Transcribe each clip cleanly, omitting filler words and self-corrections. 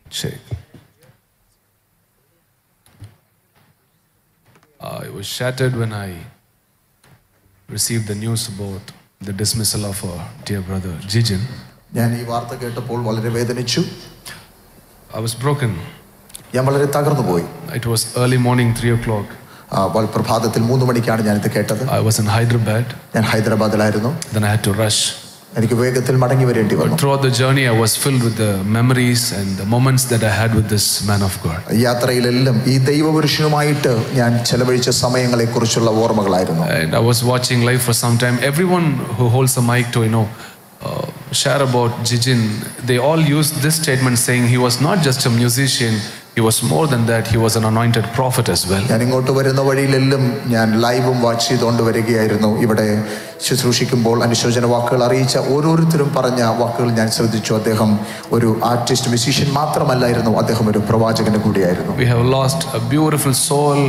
Check. I was shattered when I received the news about the dismissal of our dear brother Jijin. ഞാൻ ഈ വാർത്ത കേട്ടപ്പോൾ വളരെ വേദനിച്ചു. I was broken. ഞാൻ വളരെ തകർന്നു പോയി. It was early morning, 3 o'clock. പ്രഭാതത്തിൽ 3 മണിക്കാണ് ഞാൻ ഇത് കേട്ടത്. I was in Hyderabad. ഞാൻ ഹൈദരാബാദിലായിരുന്നു. Then I had to rush. എനിക്ക് വേഗത്തിൽ മടങ്ങി വരേണ്ടി വന്നു. Throughout the journey I was filled with the memories and the moments that I had with this man of God. യാത്രയിലെല്ലാം ഈ ദൈവപുരുഷനുമായിട്ട് ഞാൻ ചെലവഴിച്ച സമയങ്ങളെക്കുറിച്ചുള്ള ഓർമ്മകളായിരുന്നു. And I was watching live for some time. Everyone who holds a mic to share about Jijin, they all use this statement saying he was not just a musician, he was more than that, he was an anointed prophet as well. ഞാൻ ഇങ്ങോട്ട് വരുന്ന വഴിയിലെല്ലാം ഞാൻ ലൈവും watch ചെയ്തുകൊണ്ട് വരികയായിരുന്നു. ഇവിടെ ശുശ്രൂഷിക്കുമ്പോൾ അനുശോചന വാക്കുകൾ അറിയിച്ച ഓരോരുത്തരും പറഞ്ഞ വാക്കുകൾ ഞാൻ ശ്രദ്ധിച്ചു. അദ്ദേഹം ഒരു ആർട്ടിസ്റ്റ് മ്യൂസീഷ്യൻ മാത്രമല്ലായിരുന്നു, അദ്ദേഹം ഒരു പ്രവാചകന് കൂടിയായിരുന്നു. We have lost a beautiful soul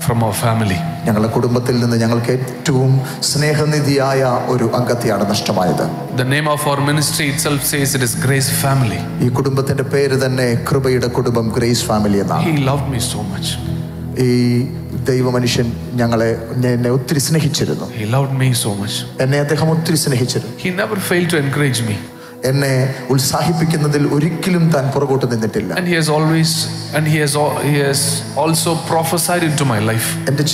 from our family. ഞങ്ങളുടെ കുടുംബത്തിൽ നിന്ന് ഞങ്ങൾക്ക് ഏറ്റവും സ്നേഹനിധിയായ ഒരു അംഗത്തെയാണ് നഷ്ടമായത്. The name of our ministry itself says it is Grace Family. ഈ കുടുംബത്തിന്റെ പേര് തന്നെ കൃപയുടെ കുടുംബം, ഗ്രേസ് ഫാമിലി എന്നാണ്. He loved me so much. ഈ ദൈവമനുഷ്യൻ എന്നെ ഒത്തിരി സ്നേഹിച്ചിരുന്നു. He loved me so much. എന്നെ അദ്ദേഹം ഒത്തിരി സ്നേഹിച്ചിരുന്നു. He never failed to encourage me. എന്നെ ഉത്സാഹിപ്പിക്കുന്നതിൽ ഒരിക്കലും താൻ പുറകോട്ട് നിന്നിട്ടില്ല. And he has also prophesied into my life. എൻ്റെ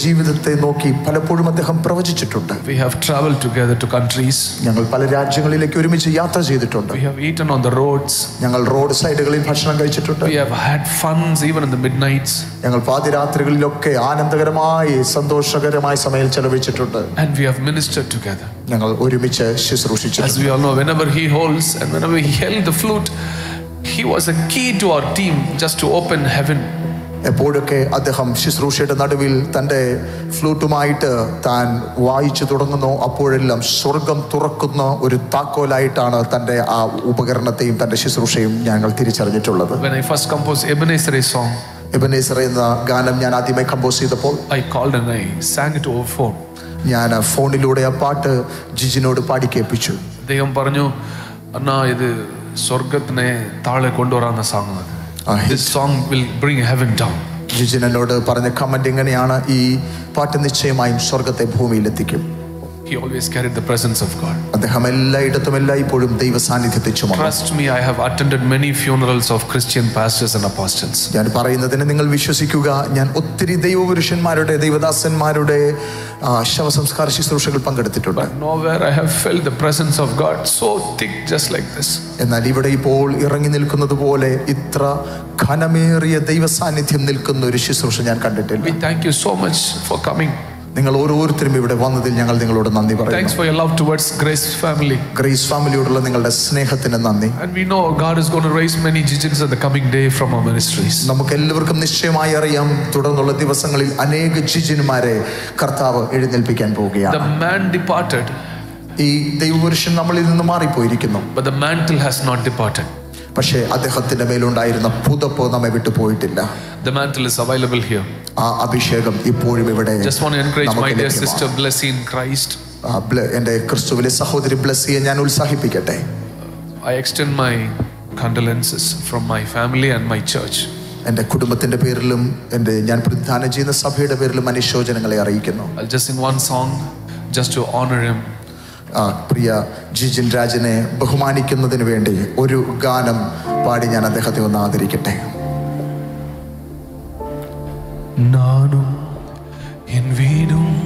ജീവിതത്തെ നോക്കി പലപ്പോഴും അദ്ദേഹം പ്രവചിച്ചിട്ടുണ്ട്. We have traveled together to countries. ഞങ്ങൾ പല രാജ്യങ്ങളിലേക്ക് ഒരുമിച്ച് യാത്ര ചെയ്തിട്ടുണ്ട്. We have eaten on the roads. ഞങ്ങൾ റോഡ് സൈഡുകളിൽ ഭക്ഷണം കഴിച്ചിട്ടുണ്ട്. We have had funs even in the midnights. ഞങ്ങൾ പാതിരാത്രികളിലൊക്കെ ആനന്ദകരമായി സന്തോഷകരമായി സമയം ചെലവഴിച്ചിട്ടുണ്ട്. And we have ministered together. ഞങ്ങൾ ഒരുമിച്ച് ശുശ്രൂഷിച്ചിട്ടുണ്ട്. As we all know, whenever he holds and whenever he held the flute, he was a key to our team just to open heaven. എപ്പോഴൊക്കെ അദ്ദേഹം ശുശ്രൂഷയുടെ നടുവിൽ തൻ്റെ ഫ്ലൂട്ടുമായിട്ട് താൻ വായിച്ചു തുടങ്ങുന്നു, അപ്പോഴെല്ലാം സ്വർഗം തുറക്കുന്ന ഒരു താക്കോലായിട്ടാണ് തൻ്റെ ആ ഉപകരണത്തെയും തൻ്റെ ശുശ്രൂഷയും ഞങ്ങൾ തിരിച്ചറിഞ്ഞിട്ടുള്ളത്. When I first composed Ebenezer song, Ebenezer എന്ന ഗാനം ഞാൻ ആദ്യമായി കമ്പോസ് ചെയ്തപ്പോൾ I called and I sang it over phone. ഞാൻ ഫോണിലൂടെ ആ പാട്ട് ജിജിനോട് പാടി കേൾപ്പിച്ചു. അദ്ദേഹം പറഞ്ഞു, അണ്ണാ ഇത് സ്വർഗത്തിനെ താഴെ കൊണ്ടുവരാവുന്ന song. This song will bring heaven down. Jijin എന്നോട് പറഞ്ഞ കമന്റ് ഇങ്ങനെയാണ്: ഈ പാട്ട് നിശ്ചയമായും സ്വർഗത്തെ ഭൂമിയിലെത്തിക്കും. He always carried the presence of God. അദ്ദേഹം എല്ലായിടത്തും എല്ലായ്പ്പോഴും ദൈവ സാന്നിധ്യത്തെ ചുമന്നു. Trust me, I have attended many funerals of Christian pastors and apostles. ഞാൻ പറയുന്നതിനെ നിങ്ങൾ വിശ്വസിക്കുക, ഞാൻ ഒത്തിരി ദൈവപുരുഷന്മാരുടെ ദൈവദാസന്മാരുടെ ശവസംസ്കാര ശുശ്രൂഷകൾ പങ്കെടുത്തിട്ടുണ്ട്. But nowhere I have felt the presence of God so thick just like this. എന്നാൽ ഇവിടെ ഇപ്പോൾ ഇറങ്ങി നിൽക്കുന്നത് പോലെ ഇത്ര ഘനമേറിയ ദൈവ സാന്നിധ്യം നിൽക്കുന്ന ഒരു ശുശ്രൂഷ ഞാൻ കണ്ടിട്ടില്ല. We thank you so much for coming. നിങ്ങൾ ഓരോരുത്തരും ഇവിടെ വന്നതിൽ ഞങ്ങൾ നിങ്ങളോട് നന്ദി പറയുന്നു. Thanks for your love towards Grace Family. Grace ഫാമിലിയോടുള്ള നിങ്ങളുടെ സ്നേഹത്തിന് നന്ദി. And we know God is going to raise many Jijins in the coming day from our ministries. നമുക്ക് എല്ലാവർക്കും നിശ്ചയമായി അറിയാം, തുടർന്നുള്ള ദിവസങ്ങളിൽ അനേക ജിജിന്മാരെ കർത്താവ് എഴുന്നേൽപ്പിക്കാൻ പോവുകയാണ്. The man departed. ഈ ദൈവപുരുഷൻ നമ്മളിൽ നിന്ന് മാറിപ്പോയിരിക്കുന്നു. But the mantle has not departed. പക്ഷേ അദ്ദേഹത്തിന്റെ മേലുണ്ടായിരുന്ന പുതപ്പ് നമ്മെ വിട്ടു പോയിട്ടില്ല. The mantle is available here. ആ അഭിഷേകം ഇപ്പോഴും ഇവിടെ. Just want to encourage my dear sister Blessy in Christ. എൻ്റെ ക്രിസ്തുവിലെ സഹോദരി ബ്ലെസ്സിയെ ഞാൻ ഉത്സാഹിപ്പിക്കട്ടെ. I extend my condolences from my family and my church. എൻ്റെ കുടുംബത്തിന്റെ പേരിലും ഞാൻ പ്രതിദാനം ചെയ്യുന്ന സഭയുടെ പേരിലും അനുശോചനങ്ങളെ അറിയിക്കുന്നു. I'll just sing one song just to honor him. പ്രിയ ജിജിൻ രാജനെ ബഹുമാനിക്കുന്നതിന് വേണ്ടി ഒരു ഗാനം പാടി ഞാൻ അദ്ദേഹത്തെ ഒന്ന് ആദരിക്കട്ടെ. நானும் என் வீடும்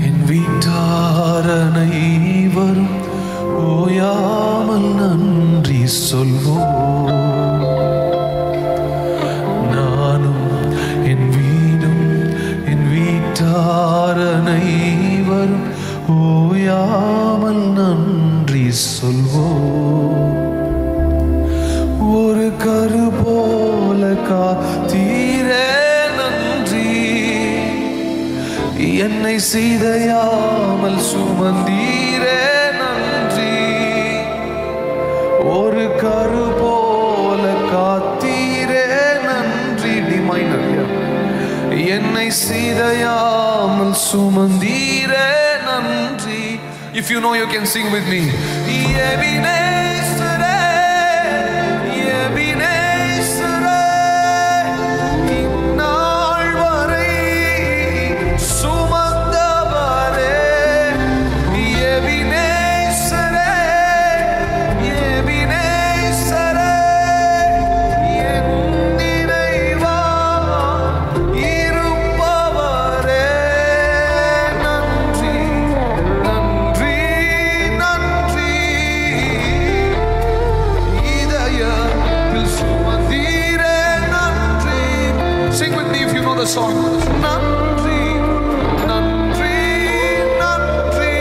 என் வீட்டார் அனைவரும் ஓயாமல் நன்றி சொல்வோம். நானும் என் வீடும் என் வீட்டார் அனைவரும் ஓயாமல் நன்றி சொல்வோம். ஒரு கரு போல காத்தீரே என்னை சீதையாமல் சுமந்தீரே நன்றி. ஒரு கரு போல காத்தீரே நன்றி. டிமைனர் என்னை சீதையாமல் சுமந்தீரே நன்றி. If you know, you can sing with me. Ebenezer, the song. Nandri, Nandri, Nandri.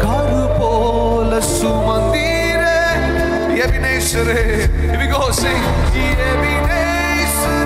Karupola sumandire, Ebenezer. Here we go, sing. Ebenezer.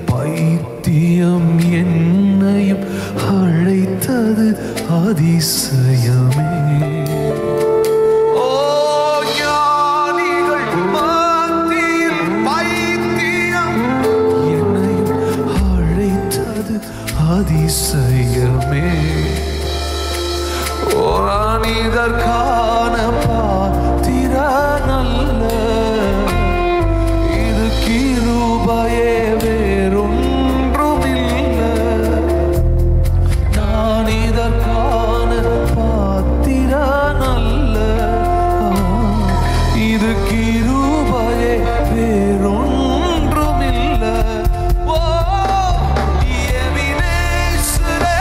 பைத்தியம் என்னையும் அழைத்தது அதிசயமே. ஓ ஞானிகள் மத்தியில் பைத்தியம் என்னையும் அழைத்தது அதிசயமே. ஓ இதற்கான பாத்திரனல்ல, இது கிருபையே, வேறொன்றுமில்ல. நான் இதற்கான பாத்திரனல்ல, இது கிருபையே, வேறொன்றுமில்ல. ஓ எபினேசரே,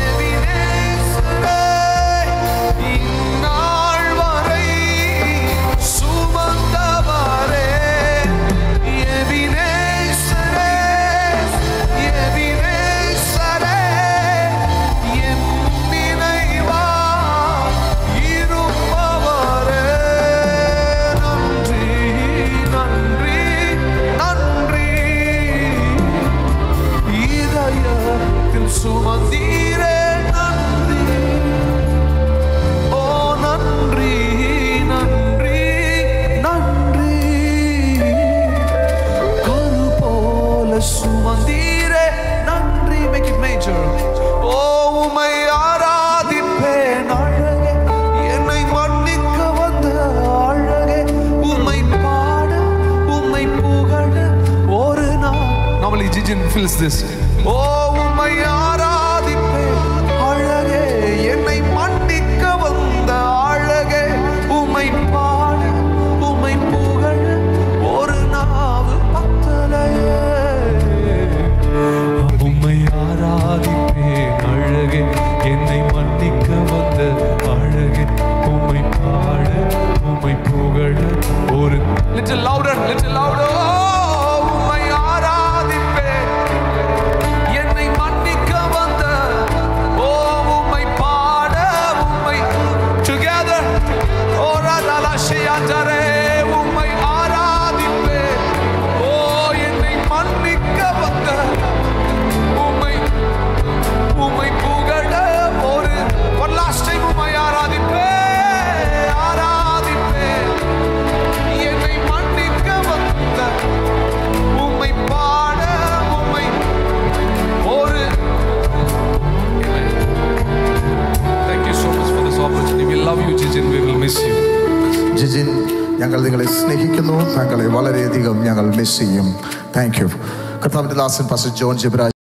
எபினேசரே, இந்நாள் வரை சுமந்தவரே. எபினேசரே, எபினேசரே, என் நினைவா இருப்பவரே. நன்றி, நன்றி, நன்றி. இதயத்தில் சுமந்தீரே, நன்றி. ஓ நன்றி, நன்றி, நன்றி. கரு போல சுமந்தீரே, நன்றி. Make it major. ஓ உம்மை ஆராதிப்பேன் அழகே, என்னை மன்னிக்க வந்த அழகே. உம்மை பாட, உம்மை புகழ ஒரு நாள். Normally Jijin feels this. ஓ உம்மை ஆராதிப்பேன் அழகே, என்னை மன்னிக்க வந்த அழகே. உம்மை பாட, உம்மை புகழ ஒரு நாவு பத்தலையே. உம்மை ஆராதிப்பேன் அழகே, என்னை மன்னிக்க வந்த அழகே. உம்மை பாட, உம்மை புகழ ஒரு little louder, little louder. உம்மை ஆராதிப்பேன், என்னை மன்னிக்க வந்த. ஓ உம்மை பாட, உம்மை together. ஓ ராதா ஷியாண்டரே, உம்மை ஆராதிப்பேன். ஓ என்னை மன்னிக்க வந்த, உம்மை உம்மை புகழ ஒரு one last time. உம்மை ஆராதிப்பேன், ஆராதிப்பேன், என்னை மன்னிக்க வந்த. உம்மை பாட, உம்மை ஒரு. Thank you so much for this opportunity. We love you, Jijin. We will miss you. Jijin, ഞങ്ങൾ നിങ്ങളെ സ്നേഹിക്കുന്നു. താങ്കളെ വളരെയധികം ഞങ്ങൾ മിസ് ചെയ്യും. Thank you. കർത്താവിന്റെ ദാസൻ പാസ്റ്റർ ജോൺ ജിബ്രാജ്.